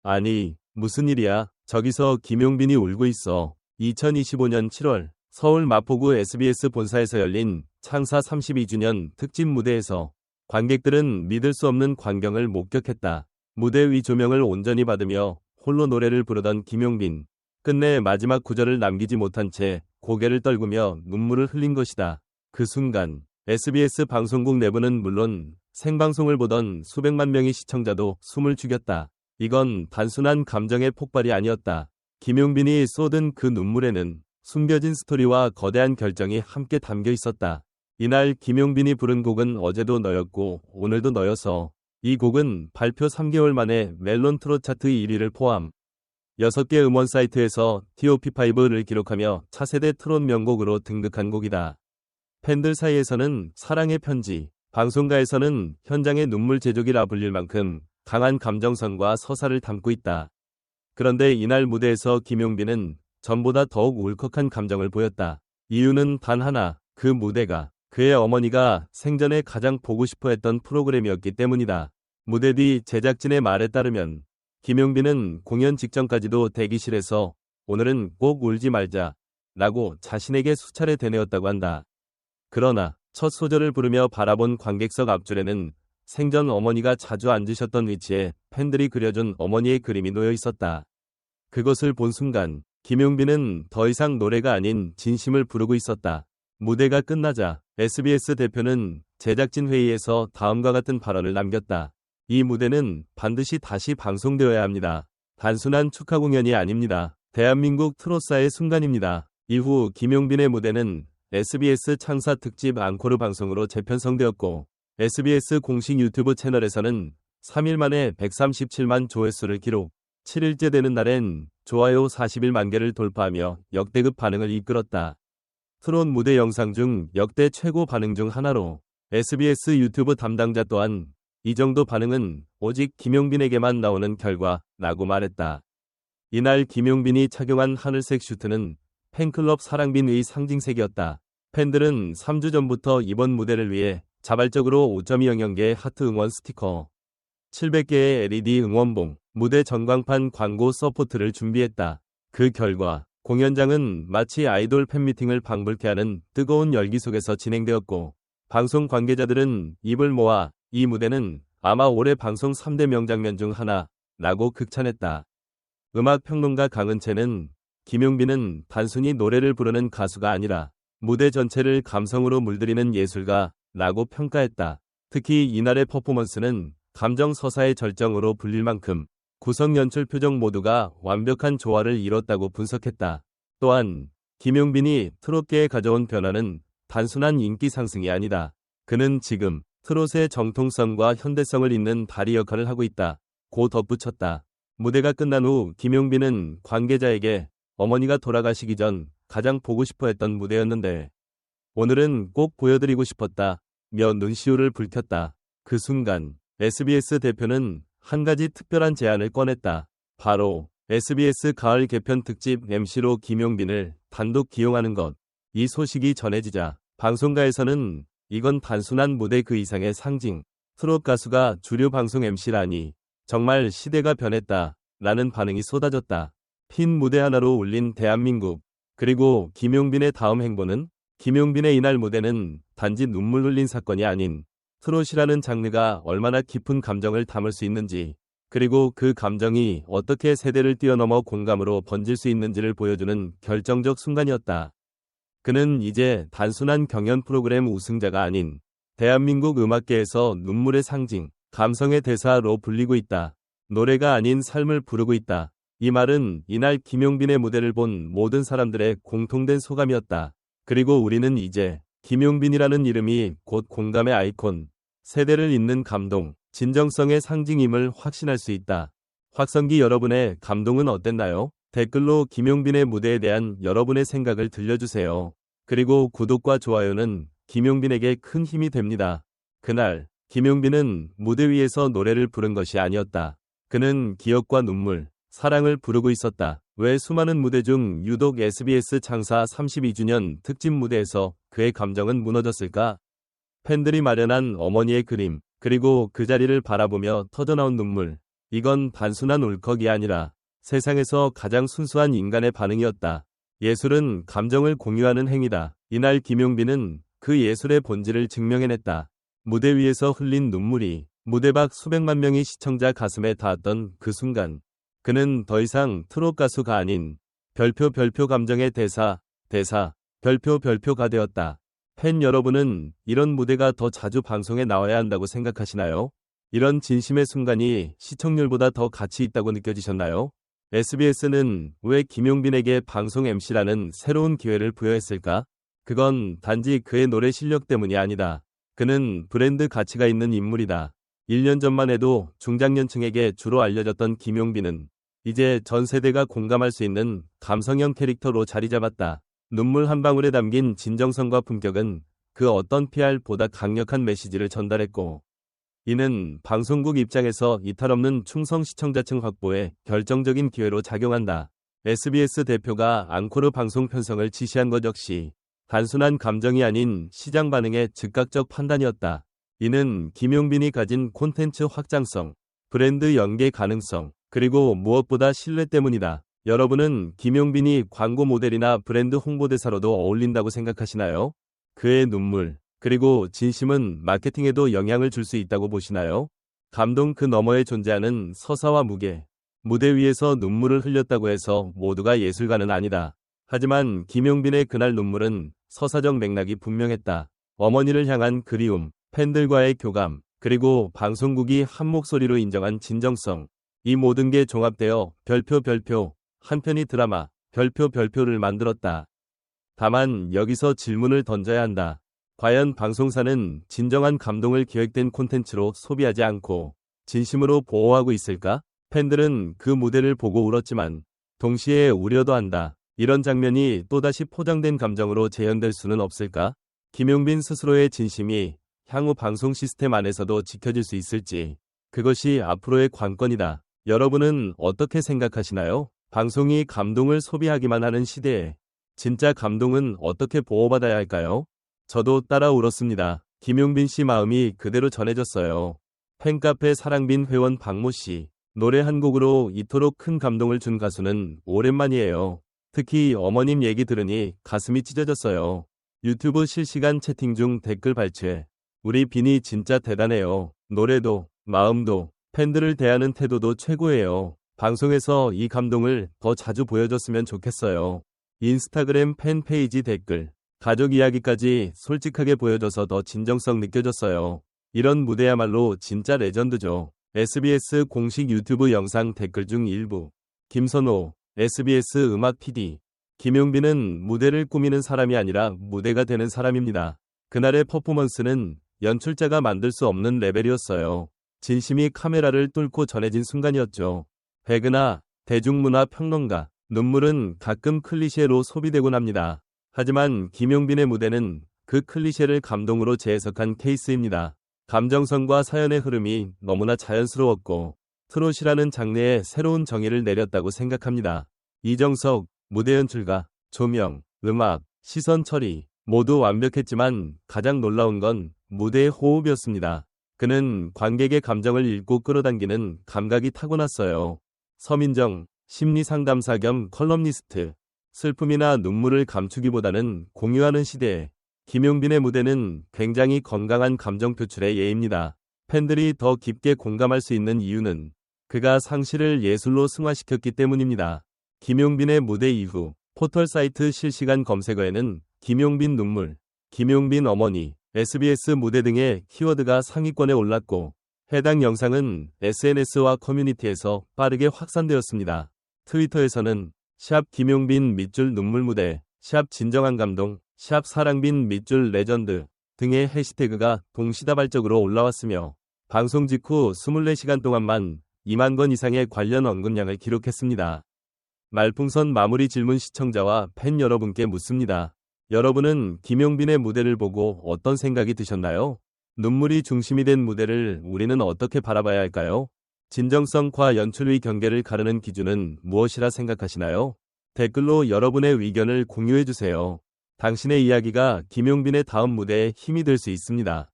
아니, 무슨 일이야? 저기서 김용빈이 울고 있어. 2025년 7월 서울 마포구 SBS 본사에서 열린 창사 32주년 특집 무대에서 관객들은 믿을 수 없는 광경을 목격했다. 무대 위 조명을 온전히 받으며 홀로 노래를 부르던 김용빈. 끝내 마지막 구절을 남기지 못한 채 고개를 떨구며 눈물을 흘린 것이다. 그 순간 SBS 방송국 내부는 물론 생방송을 보던 수백만 명의 시청자도 숨을 죽였다. 이건 단순한 감정의 폭발이 아니었다. 김용빈이 쏟은 그 눈물에는 숨겨진 스토리와 거대한 결정이 함께 담겨 있었다. 이날 김용빈이 부른 곡은 어제도 너였고 오늘도 너여서. 이 곡은 발표 3개월 만에 멜론 트롯 차트 1위를 포함 6개 음원 사이트에서 TOP5를 기록하며 차세대 트롯 명곡으로 등극한 곡이다. 팬들 사이에서는 사랑의 편지, 방송가에서는 현장의 눈물 제조기라 불릴 만큼 강한 감정선과 서사를 담고 있다. 그런데 이날 무대에서 김용빈은 전보다 더욱 울컥한 감정을 보였다. 이유는 단 하나, 그 무대가 그의 어머니가 생전에 가장 보고 싶어 했던 프로그램이었기 때문이다. 무대 뒤 제작진의 말에 따르면 김용빈은 공연 직전까지도 대기실에서 오늘은 꼭 울지 말자 라고 자신에게 수차례 되뇌었다고 한다. 그러나 첫 소절을 부르며 바라본 관객석 앞줄에는 생전 어머니가 자주 앉으셨던 위치에 팬들이 그려준 어머니의 그림이 놓여 있었다. 그것을 본 순간 김용빈은 더 이상 노래가 아닌 진심을 부르고 있었다. 무대가 끝나자 SBS 대표는 제작진 회의에서 다음과 같은 발언을 남겼다. 이 무대는 반드시 다시 방송되어야 합니다. 단순한 축하 공연이 아닙니다. 대한민국 트롯사의 순간입니다. 이후 김용빈의 무대는 SBS 창사 특집 앙코르 방송으로 재편성되었고 SBS 공식 유튜브 채널에서는 3일 만에 137만 조회수를 기록, 7일째 되는 날엔 좋아요 41만 개를 돌파하며 역대급 반응을 이끌었다. 트롯 무대 영상 중 역대 최고 반응 중 하나로 SBS 유튜브 담당자 또한 이 정도 반응은 오직 김용빈에게만 나오는 결과라고 말했다. 이날 김용빈이 착용한 하늘색 슈트는 팬클럽 사랑빈의 상징색이었다. 팬들은 3주 전부터 이번 무대를 위해 자발적으로 5.200개의 하트 응원 스티커, 700개의 LED 응원봉, 무대 전광판 광고 서포트를 준비했다. 그 결과 공연장은 마치 아이돌 팬미팅을 방불케 하는 뜨거운 열기 속에서 진행되었고 방송 관계자들은 입을 모아 이 무대는 아마 올해 방송 3대 명장면 중 하나라고 극찬했다. 음악평론가 강은채는 김용빈은 단순히 노래를 부르는 가수가 아니라 무대 전체를 감성으로 물들이는 예술가라고 평가했다. 특히 이날의 퍼포먼스는 감정 서사의 절정으로 불릴 만큼 구성 연출 표정 모두가 완벽한 조화를 이뤘다고 분석했다. 또한 김용빈이 트롯계에 가져온 변화는 단순한 인기 상승이 아니다. 그는 지금 트롯의 정통성과 현대성을 잇는 다리 역할을 하고 있다. 고 덧붙였다. 무대가 끝난 후 김용빈은 관계자에게 어머니가 돌아가시기 전 가장 보고 싶어 했던 무대였는데 오늘은 꼭 보여드리고 싶었다 며 눈시울을 붉혔다. 그 순간 SBS 대표는 한 가지 특별한 제안을 꺼냈다. 바로 SBS 가을 개편 특집 MC로 김용빈을 단독 기용하는 것. 이 소식이 전해지자 방송가에서는 이건 단순한 무대 그 이상의 상징, 트롯 가수가 주류 방송 MC라니 정말 시대가 변했다 라는 반응이 쏟아졌다. 핀 무대 하나로 울린 대한민국. 그리고 김용빈의 다음 행보는? 김용빈의 이날 무대는 단지 눈물 흘린 사건이 아닌 트롯이라는 장르가 얼마나 깊은 감정을 담을 수 있는지, 그리고 그 감정이 어떻게 세대를 뛰어넘어 공감으로 번질 수 있는지를 보여주는 결정적 순간이었다. 그는 이제 단순한 경연 프로그램 우승자가 아닌 대한민국 음악계에서 눈물의 상징, 감성의 대사로 불리고 있다. 노래가 아닌 삶을 부르고 있다. 이 말은 이날 김용빈의 무대를 본 모든 사람들의 공통된 소감이었다. 그리고 우리는 이제 김용빈이라는 이름이 곧 공감의 아이콘, 세대를 잇는 감동, 진정성의 상징임을 확신할 수 있다. 확성기 여러분의 감동은 어땠나요? 댓글로 김용빈의 무대에 대한 여러분의 생각을 들려주세요. 그리고 구독과 좋아요는 김용빈에게 큰 힘이 됩니다. 그날 김용빈은 무대 위에서 노래를 부른 것이 아니었다. 그는 기억과 눈물, 사랑을 부르고 있었다. 왜 수많은 무대 중 유독 SBS 창사 32주년 특집 무대에서 그의 감정은 무너졌을까? 팬들이 마련한 어머니의 그림, 그리고 그 자리를 바라보며 터져나온 눈물. 이건 단순한 울컥이 아니라 세상에서 가장 순수한 인간의 반응이었다. 예술은 감정을 공유하는 행위다. 이날 김용빈은 그 예술의 본질을 증명해냈다. 무대 위에서 흘린 눈물이 무대 밖 수백만 명의 시청자 가슴에 닿았던 그 순간, 그는 더 이상 트롯 가수가 아닌 별표 감정의 대사 별표가 되었다. 팬 여러분은 이런 무대가 더 자주 방송에 나와야 한다고 생각하시나요? 이런 진심의 순간이 시청률보다 더 가치 있다고 느껴지셨나요? SBS는 왜 김용빈에게 방송 MC라는 새로운 기회를 부여했을까? 그건 단지 그의 노래 실력 때문이 아니다. 그는 브랜드 가치가 있는 인물이다. 1년 전만 해도 중장년층에게 주로 알려졌던 김용빈은 이제 전 세대가 공감할 수 있는 감성형 캐릭터로 자리 잡았다. 눈물 한 방울에 담긴 진정성과 품격은 그 어떤 PR보다 강력한 메시지를 전달했고, 이는 방송국 입장에서 이탈 없는 충성 시청자층 확보에 결정적인 기회로 작용한다. SBS 대표가 앙코르 방송 편성을 지시한 것 역시 단순한 감정이 아닌 시장 반응의 즉각적 판단이었다. 이는 김용빈이 가진 콘텐츠 확장성, 브랜드 연계 가능성, 그리고 무엇보다 신뢰 때문이다. 여러분은 김용빈이 광고 모델이나 브랜드 홍보대사로도 어울린다고 생각하시나요? 그의 눈물, 그리고 진심은 마케팅에도 영향을 줄 수 있다고 보시나요? 감동 그 너머에 존재하는 서사와 무게. 무대 위에서 눈물을 흘렸다고 해서 모두가 예술가는 아니다. 하지만 김용빈의 그날 눈물은 서사적 맥락이 분명했다. 어머니를 향한 그리움, 팬들과의 교감, 그리고 방송국이 한 목소리로 인정한 진정성. 이 모든 게 종합되어 별표 한 편의 드라마 별표를 만들었다. 다만 여기서 질문을 던져야 한다. 과연 방송사는 진정한 감동을 기획된 콘텐츠로 소비하지 않고 진심으로 보호하고 있을까? 팬들은 그 무대를 보고 울었지만 동시에 우려도 한다. 이런 장면이 또다시 포장된 감정으로 재현될 수는 없을까? 김용빈 스스로의 진심이 향후 방송 시스템 안에서도 지켜질 수 있을지, 그것이 앞으로의 관건이다. 여러분은 어떻게 생각하시나요? 방송이 감동을 소비하기만 하는 시대에 진짜 감동은 어떻게 보호받아야 할까요? 저도 따라 울었습니다. 김용빈 씨 마음이 그대로 전해졌어요. 팬카페 사랑빈 회원 박모 씨. 노래 한 곡으로 이토록 큰 감동을 준 가수는 오랜만이에요. 특히 어머님 얘기 들으니 가슴이 찢어졌어요. 유튜브 실시간 채팅 중 댓글 발췌. 우리 빈이 진짜 대단해요. 노래도, 마음도, 팬들을 대하는 태도도 최고예요. 방송에서 이 감동을 더 자주 보여줬으면 좋겠어요. 인스타그램 팬페이지 댓글. 가족 이야기까지 솔직하게 보여줘서 더 진정성 느껴졌어요. 이런 무대야말로 진짜 레전드죠. SBS 공식 유튜브 영상 댓글 중 일부. 김선호, SBS 음악 PD. 김용빈은 무대를 꾸미는 사람이 아니라 무대가 되는 사람입니다. 그날의 퍼포먼스는 연출자가 만들 수 없는 레벨이었어요. 진심이 카메라를 뚫고 전해진 순간이었죠. 백은하, 대중문화 평론가. 눈물은 가끔 클리셰로 소비되곤 합니다. 하지만 김용빈의 무대는 그 클리셰를 감동으로 재해석한 케이스입니다. 감정선과 사연의 흐름이 너무나 자연스러웠고 트롯이라는 장르에 새로운 정의를 내렸다고 생각합니다. 이정석, 무대 연출가, 조명, 음악, 시선 처리 모두 완벽했지만 가장 놀라운 건 무대의 호흡이었습니다. 그는 관객의 감정을 읽고 끌어당기는 감각이 타고났어요. 서민정, 심리상담사 겸 컬럼니스트. 슬픔이나 눈물을 감추기보다는 공유하는 시대에 김용빈의 무대는 굉장히 건강한 감정 표출의 예입니다. 팬들이 더 깊게 공감할 수 있는 이유는 그가 상실을 예술로 승화시켰기 때문입니다. 김용빈의 무대 이후 포털 사이트 실시간 검색어에는 김용빈 눈물, 김용빈 어머니, SBS 무대 등의 키워드가 상위권에 올랐고 해당 영상은 SNS와 커뮤니티에서 빠르게 확산되었습니다. 트위터에서는 샵 김용빈 밑줄 눈물 무대, 샵 진정한 감동, 샵 사랑빈 밑줄 레전드 등의 해시태그가 동시다발적으로 올라왔으며 방송 직후 24시간 동안만 2만 건 이상의 관련 언급량을 기록했습니다. 말풍선 마무리 질문 시청자와 팬 여러분께 묻습니다. 여러분은 김용빈의 무대를 보고 어떤 생각이 드셨나요? 눈물이 중심이 된 무대를 우리는 어떻게 바라봐야 할까요? 진정성과 연출의 경계를 가르는 기준은 무엇이라 생각하시나요? 댓글로 여러분의 의견을 공유해주세요. 당신의 이야기가 김용빈의 다음 무대에 힘이 될 수 있습니다.